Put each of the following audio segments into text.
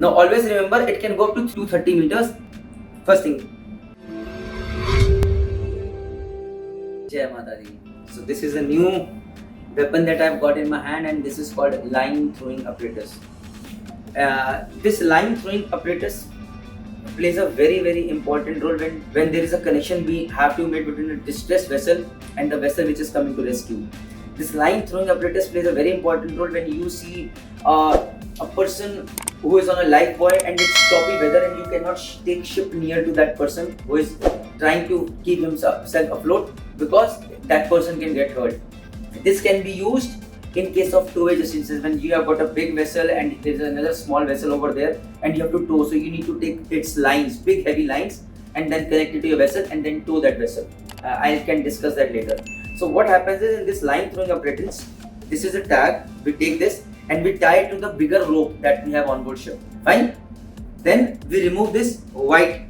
Now always remember it can go up to 230 meters. First thing. Jai Mata Di. So this is a new weapon that I've got in my hand, and this is called line throwing apparatus. This line throwing apparatus plays a very important role when there is a connection we have to make between a distressed vessel and the vessel which is coming to rescue. This line throwing apparatus plays a very important role when you see a person who is on a life buoy and it's choppy weather and you cannot take ship near to that person who is trying to keep himself afloat, because that person can get hurt. This can be used in case of towage instances, when you have got a big vessel and there is another small vessel over there and you have to tow. So you need to take its lines, big heavy lines, and then connect it to your vessel and then tow that vessel. I can discuss that later. So what happens is, in this line throwing apparatus, this is a tag. We take this and we tie it to the bigger rope that we have on board ship. Fine. Then we remove this white.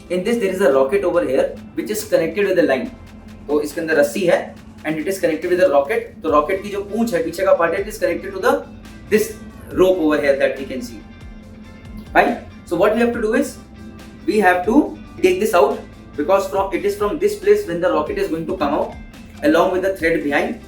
In this there is a rocket over here which is connected with the line. तो इसके अंदर रस्सी है and it is connected with the rocket. तो rocket की जो पूंछ है, पीछे का part है, it is connected to the this rope over here that we can see. Fine. So what we have to do is, we have to take this out, because it is from this place when the rocket is going to come out along with the thread behind,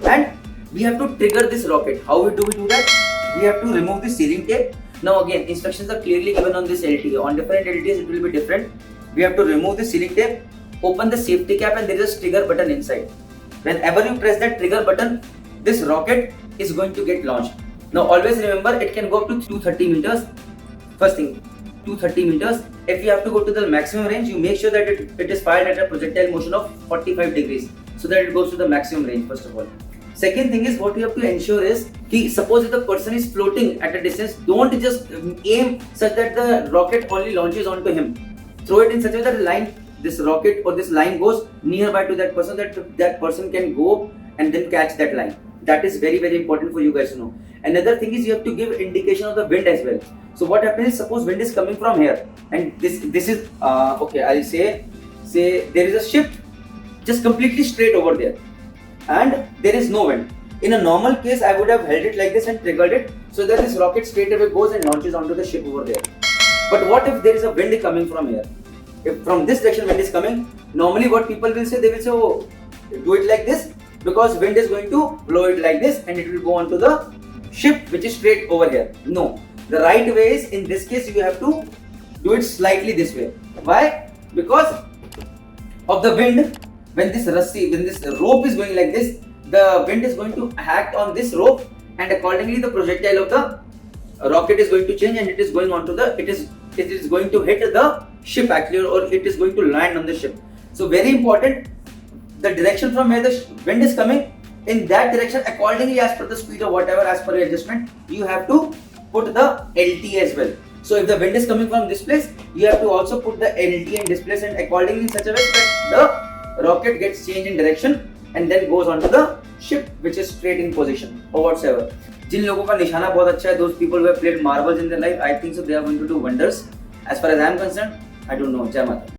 and we have to trigger this rocket. How we do that? We have to remove the sealing tape. Now again, instructions are clearly given on this LTA. On different LTAs it will be different. We have to remove the sealing tape, open the safety cap, and there is a trigger button inside. Whenever you press that trigger button, this rocket is going to get launched. Now always remember it can go up to 230 meters. First thing, 230 meters. If you have to go to the maximum range, you make sure that it is fired at a projectile motion of 45 degrees, so that it goes to the maximum range first of all. Second thing is, what you have to ensure is, suppose if the person is floating at a distance, don't just aim such that the rocket only launches onto him. Throw it in such a way that this rocket or this line goes nearby to that person, that person can go and then catch that line. That is very important for you guys to know. Another thing is, you have to give indication of the wind as well. So what happens is, suppose wind is coming from here and this is okay, I'll say there is a ship just completely straight over there and there is no wind. In a normal case, I would have held it like this and triggered it so that this rocket straight away goes and launches onto the ship over there. But what if there is a wind coming from here? If from this direction wind is coming, normally what people will say, they will say, oh, do it like this, because wind is going to blow it like this and it will go onto the ship which is straight over here. No, the right way is, in this case, you have to do it slightly this way. Why? Because of the wind. When this rope is going like this, the wind is going to act on this rope, and accordingly the projectile of the rocket is going to change, and it is going onto it is going to hit the ship actually, or it is going to land on the ship. So very important, the direction from where the wind is coming, in that direction, accordingly as per the speed or whatever, as per your adjustment, you have to put the LT as well. So if the wind is coming from this place, you have to also put the LT in this place, and accordingly in such a way that the rocket gets changed in direction and then goes onto the ship which is straight in position or whatsoever. जिन लोगों का निशाना बहुत अच्छा है, those people who have played marbles in their life, I think so they are going to do wonders. As far as I am concerned, I don't know. जय माता।